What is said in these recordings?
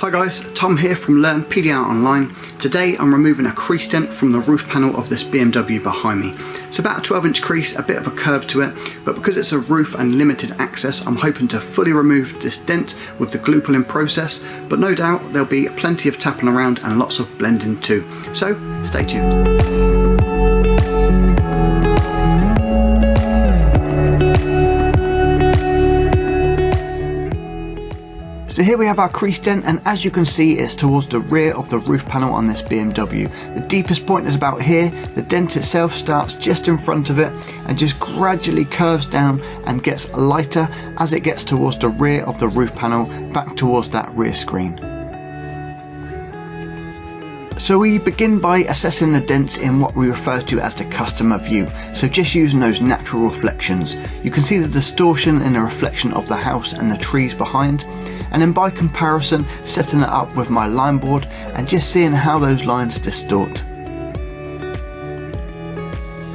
Hi guys, Tom here from Learn PDR Online. Today I'm removing a crease dent from the roof panel of this BMW behind me. It's about a 12-inch crease, a bit of a curve to it, but because it's a roof and limited access, I'm hoping to fully remove this dent with the glue pulling process, but no doubt there'll be plenty of tapping around and lots of blending too. So stay tuned. So here we have our crease dent, and as you can see it's towards the rear of the roof panel on this BMW. The deepest point is about here. The dent itself starts just in front of it and just gradually curves down and gets lighter as it gets towards the rear of the roof panel, back towards that rear screen. So we begin by assessing the dents in what we refer to as the customer view, so just using those natural reflections. You can see the distortion in the reflection of the house and the trees behind, and then by comparison setting it up with my line board and just seeing how those lines distort.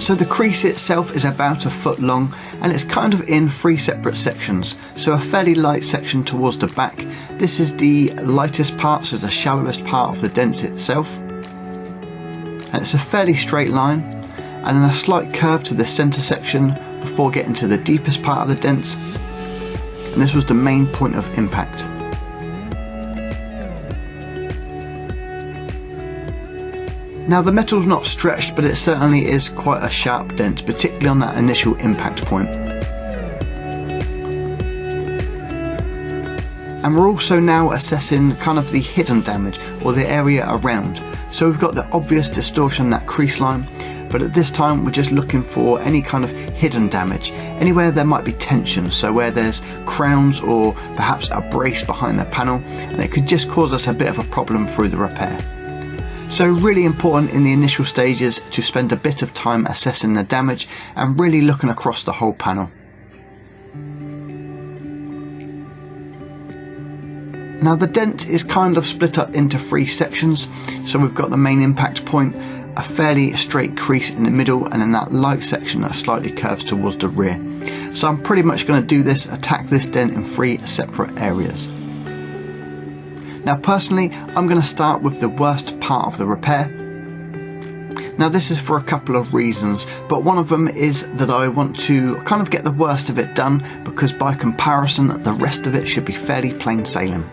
So the crease itself is about a foot long and it's kind of in three separate sections. So a fairly light section towards the back. This is the lightest part, so the shallowest part of the dent itself. And it's a fairly straight line, and then a slight curve to the centre section before getting to the deepest part of the dent. And this was the main point of impact. Now the metal's not stretched, but it certainly is quite a sharp dent, particularly on that initial impact point. And we're also now assessing kind of the hidden damage, or the area around. So we've got the obvious distortion, that crease line, but at this time we're just looking for any kind of hidden damage, anywhere there might be tension, so where there's crowns or perhaps a brace behind the panel, and it could just cause us a bit of a problem through the repair. So really important in the initial stages to spend a bit of time assessing the damage and really looking across the whole panel. Now the dent is kind of split up into three sections, so we've got the main impact point, a fairly straight crease in the middle, and then that light section that slightly curves towards the rear. So I'm pretty much going to attack this dent in three separate areas. Now personally, I'm going to start with the worst part of the repair. Now this is for a couple of reasons, but one of them is that I want to kind of get the worst of it done, because by comparison the rest of it should be fairly plain sailing.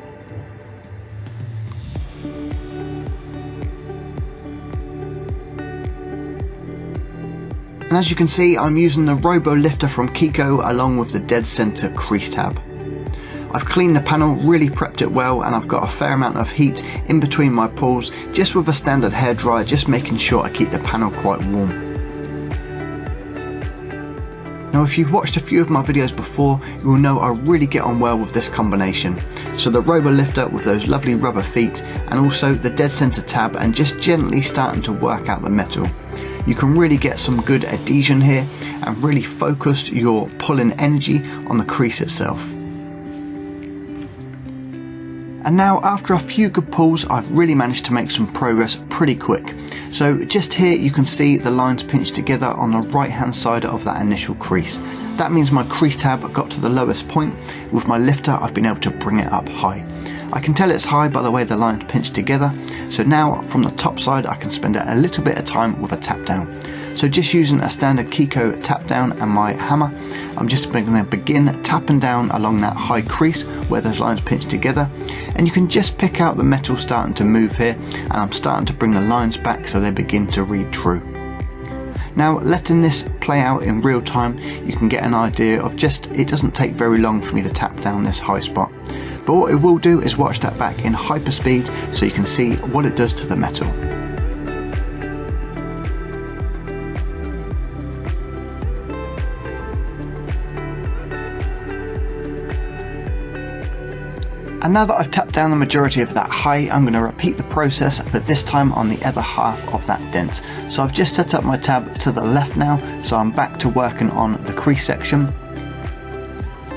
And as you can see, I'm using the Robo Lifter from Kiko along with the dead center crease tab. I've cleaned the panel, really prepped it well, and I've got a fair amount of heat in between my pulls, just with a standard hairdryer, just making sure I keep the panel quite warm. Now if you've watched a few of my videos before, you will know I really get on well with this combination. So the Robo Lifter with those lovely rubber feet, and also the dead center tab, and just gently starting to work out the metal. You can really get some good adhesion here and really focus your pulling energy on the crease itself. And now after a few good pulls, I've really managed to make some progress pretty quick. So just here you can see the lines pinched together on the right hand side of that initial crease. That means my crease tab got to the lowest point. With my lifter I've been able to bring it up high. I can tell it's high by the way the lines pinched together, so now from the top side I can spend a little bit of time with a tap down. So just using a standard Kiko tap down and my hammer, I'm just going to begin tapping down along that high crease where those lines pinch together, and you can just pick out the metal starting to move here, and I'm starting to bring the lines back so they begin to read true. Now letting this play out in real time, you can get an idea of it doesn't take very long for me to tap down this high spot. But what it will do is watch that back in hyper speed so you can see what it does to the metal. And now that I've tapped down the majority of that high, I'm going to repeat the process, but this time on the other half of that dent. So I've just set up my tab to the left now, so I'm back to working on the crease section.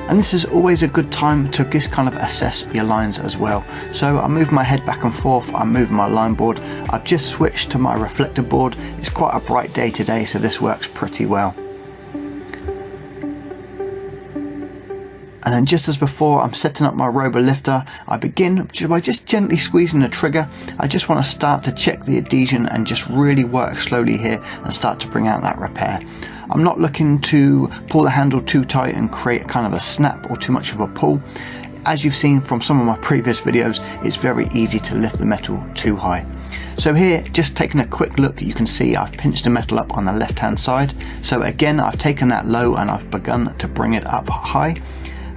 And this is always a good time to just kind of assess your lines as well. So I move my head back and forth, I'm moving my line board. I've just switched to my reflector board. It's quite a bright day today, so this works pretty well. And then just as before I'm setting up my robo lifter, I begin by just gently squeezing the trigger. I just want to start to check the adhesion and just really work slowly here and start to bring out that repair. I'm not looking to pull the handle too tight and create a kind of a snap or too much of a pull. As you've seen from some of my previous videos, it's very easy to lift the metal too high. So here, just taking a quick look, you can see I've pinched the metal up on the left hand side. So again, I've taken that low and I've begun to bring it up high.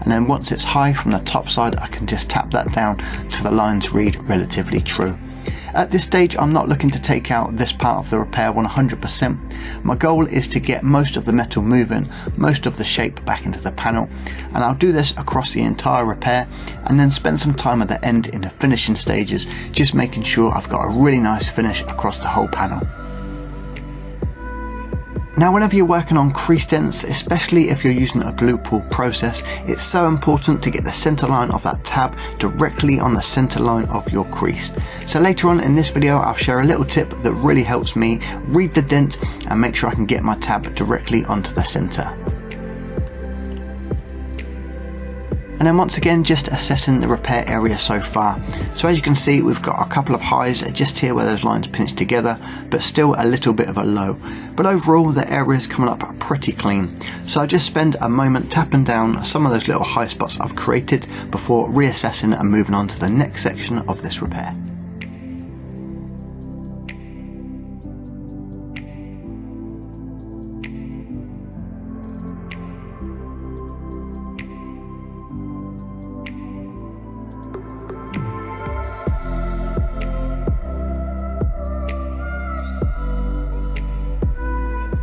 And then once it's high from the top side, I can just tap that down till the lines read relatively true. At this stage, I'm not looking to take out this part of the repair 100%. My goal is to get most of the metal moving, most of the shape back into the panel, and I'll do this across the entire repair and then spend some time at the end in the finishing stages, just making sure I've got a really nice finish across the whole panel. Now, whenever you're working on crease dents, especially if you're using a glue pull process, it's so important to get the center line of that tab directly on the center line of your crease. So later on in this video, I'll share a little tip that really helps me read the dent and make sure I can get my tab directly onto the center. And then once again, just assessing the repair area so far. So as you can see, we've got a couple of highs just here where those lines pinch together, but still a little bit of a low. But overall, the area is coming up pretty clean. So I just spend a moment tapping down some of those little high spots I've created before reassessing and moving on to the next section of this repair.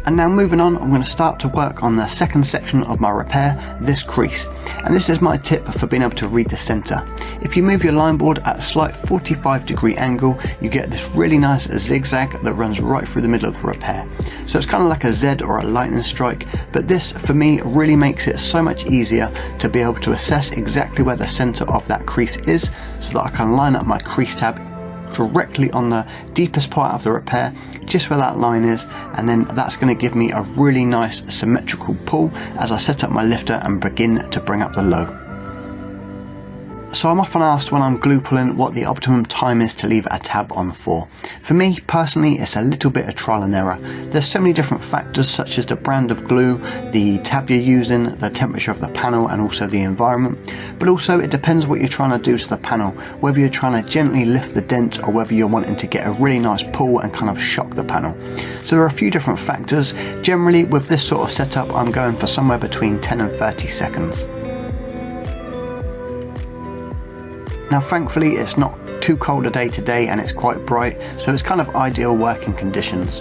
And now moving on, I'm going to start to work on the second section of my repair, this crease. And this is my tip for being able to read the center. If you move your line board at a slight 45-degree angle, you get this really nice zigzag that runs right through the middle of the repair. So it's kind of like a Z or a lightning strike, but this for me really makes it so much easier to be able to assess exactly where the center of that crease is, so that I can line up my crease tab directly on the deepest part of the repair, just where that line is, and then that's going to give me a really nice symmetrical pull as I set up my lifter and begin to bring up the low. So I'm often asked when I'm glue pulling what the optimum time is to leave a tab on for. For me personally, it's a little bit of trial and error. There's so many different factors such as the brand of glue, the tab you're using, the temperature of the panel, and also the environment. But also it depends what you're trying to do to the panel, whether you're trying to gently lift the dent or whether you're wanting to get a really nice pull and kind of shock the panel. So there are a few different factors. Generally with this sort of setup, I'm going for somewhere between 10 and 30 seconds. Now thankfully it's not too cold a day today and it's quite bright, so it's kind of ideal working conditions.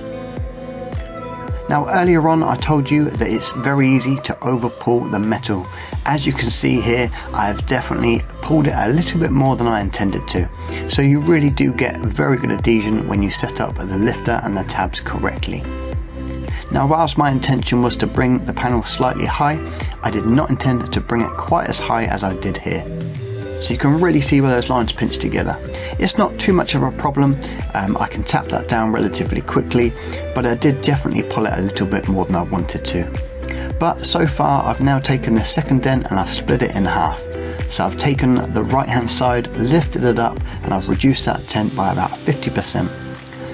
Now earlier on I told you that it's very easy to over pull the metal. As you can see here, I have definitely pulled it a little bit more than I intended to. So you really do get very good adhesion when you set up the lifter and the tabs correctly. Now whilst my intention was to bring the panel slightly high, I did not intend to bring it quite as high as I did here. So you can really see where those lines pinch together. It's not too much of a problem, I can tap that down relatively quickly, but I did definitely pull it a little bit more than I wanted to. But so far I've now taken the second dent and I've split it in half. So I've taken the right hand side, lifted it up, and I've reduced that dent by about 50%.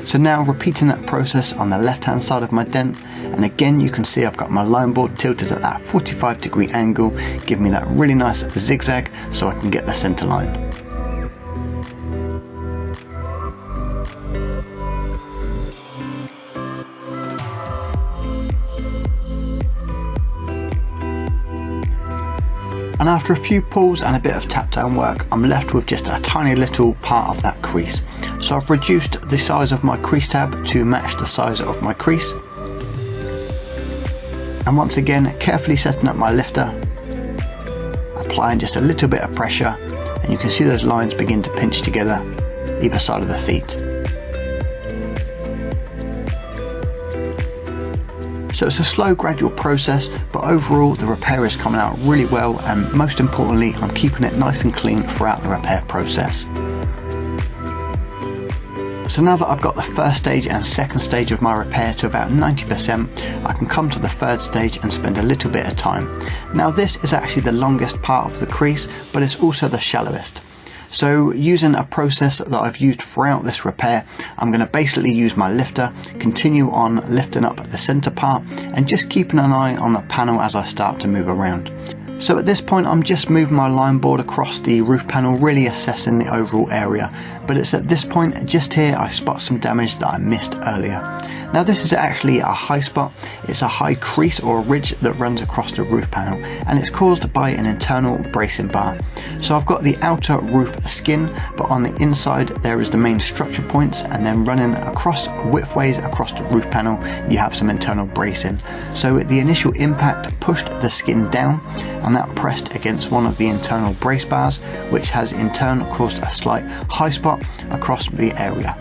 So now repeating that process on the left hand side of my dent, and again you can see I've got my line board tilted at that 45-degree angle, giving me that really nice zigzag so I can get the center line. And after a few pulls and a bit of tap down work, I'm left with just a tiny little part of that crease. So I've reduced the size of my crease tab to match the size of my crease. And once again, carefully setting up my lifter, applying just a little bit of pressure, and you can see those lines begin to pinch together either side of the feet. So it's a slow, gradual process, but overall the repair is coming out really well, and most importantly, I'm keeping it nice and clean throughout the repair process. So now that I've got the first stage and second stage of my repair to about 90%, I can come to the third stage and spend a little bit of time. Now this is actually the longest part of the crease, but it's also the shallowest. So using a process that I've used throughout this repair, I'm going to basically use my lifter, continue on lifting up the center part and just keeping an eye on the panel as I start to move around. So at this point I'm just moving my line board across the roof panel, really assessing the overall area, but it's at this point just here I spot some damage that I missed earlier. Now this is actually a high spot. It's a high crease or a ridge that runs across the roof panel, and it's caused by an internal bracing bar. So I've got the outer roof skin, but on the inside there is the main structure points, and then running across widthways across the roof panel you have some internal bracing. So the initial impact pushed the skin down, and that pressed against one of the internal brace bars, which has in turn caused a slight high spot across the area.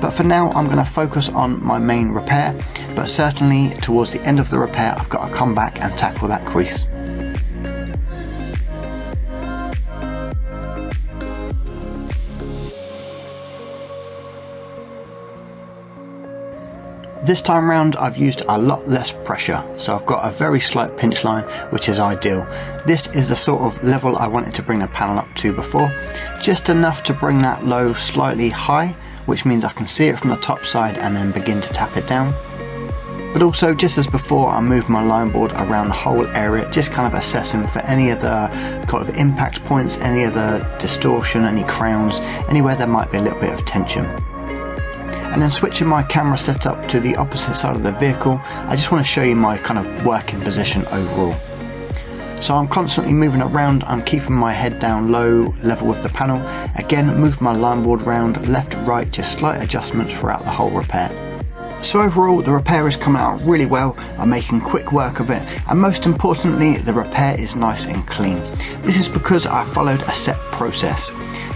But for now I'm going to focus on my main repair, but certainly towards the end of the repair I've got to come back and tackle that crease. This time round I've used a lot less pressure, so I've got a very slight pinch line, which is ideal. This is the sort of level I wanted to bring the panel up to before, just enough to bring that low slightly high, which means I can see it from the top side and then begin to tap it down. But also, just as before, I move my line board around the whole area, just kind of assessing for any of the kind of impact points, any of the distortion, any crowns, anywhere there might be a little bit of tension. And then switching my camera setup to the opposite side of the vehicle, I just want to show you my kind of working position overall. So I'm constantly moving around, I'm keeping my head down low level with the panel. Again, move my line board around left, right, just slight adjustments throughout the whole repair. So overall the repair is coming out really well, I'm making quick work of it, and most importantly the repair is nice and clean. This is because I followed a set process.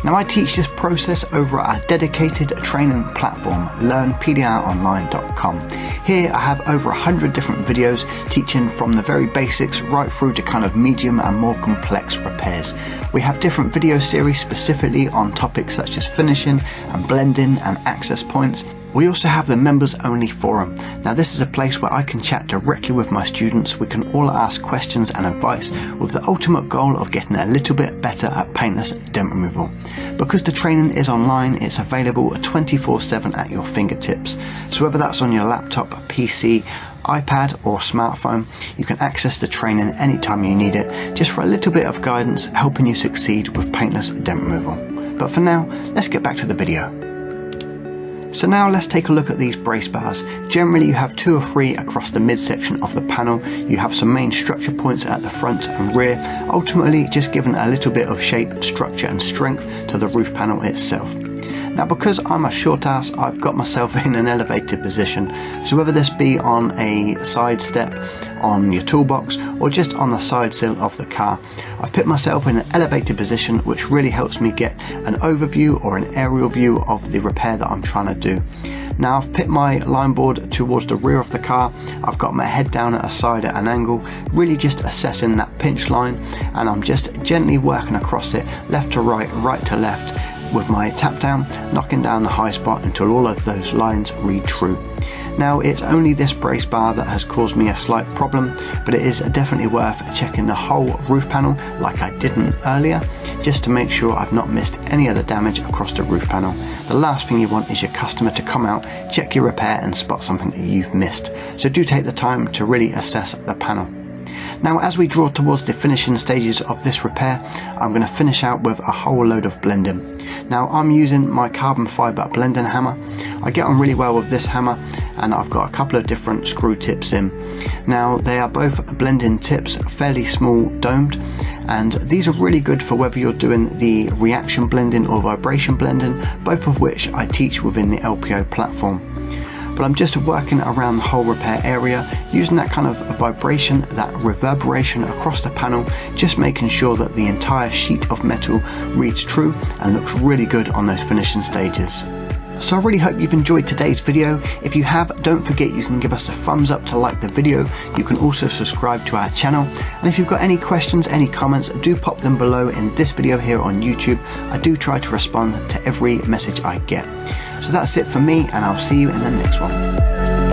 Now I teach this process over our dedicated training platform, learnpdronline.com. Here I have over 100 different videos teaching from the very basics right through to kind of medium and more complex repairs. We have different video series specifically on topics such as finishing and blending and access points. We also have the members only forum. Now this is a place where I can chat directly with my students. We can all ask questions and advice with the ultimate goal of getting a little bit better at paintless dent removal. Because the training is online, it's available 24/7 at your fingertips. So whether that's on your laptop, PC, iPad or smartphone, you can access the training anytime you need it, just for a little bit of guidance helping you succeed with paintless dent removal. But for now, let's get back to the video. So now let's take a look at these brace bars. Generally you have 2 or 3 across the midsection of the panel. You have some main structure points at the front and rear, ultimately just giving a little bit of shape, structure and strength to the roof panel itself. Now because I'm a short ass, I've got myself in an elevated position, so whether this be on a side step, on your toolbox or just on the side sill of the car, I've put myself in an elevated position which really helps me get an overview or an aerial view of the repair that I'm trying to do. Now I've put my line board towards the rear of the car, I've got my head down at a side at an angle, really just assessing that pinch line, and I'm just gently working across it left to right, right to left, with my tap down, knocking down the high spot until all of those lines read true. Now it's only this brace bar that has caused me a slight problem, but it is definitely worth checking the whole roof panel like I didn't earlier, just to make sure I've not missed any other damage across the roof panel. The last thing you want is your customer to come out, check your repair and spot something that you've missed. So do take the time to really assess the panel. Now as we draw towards the finishing stages of this repair, I'm going to finish out with a whole load of blending. Now I'm using my carbon fibre blending hammer. I get on really well with this hammer, and I've got a couple of different screw tips in. Now they are both blending tips, fairly small domed, and these are really good for whether you're doing the reaction blending or vibration blending, both of which I teach within the LPO platform. But I'm just working around the whole repair area, using that kind of vibration, that reverberation across the panel, just making sure that the entire sheet of metal reads true and looks really good on those finishing stages. So I really hope you've enjoyed today's video. If you have, don't forget you can give us a thumbs up to like the video. You can also subscribe to our channel. And if you've got any questions, any comments, do pop them below in this video here on YouTube. I do try to respond to every message I get. So that's it for me, and I'll see you in the next one.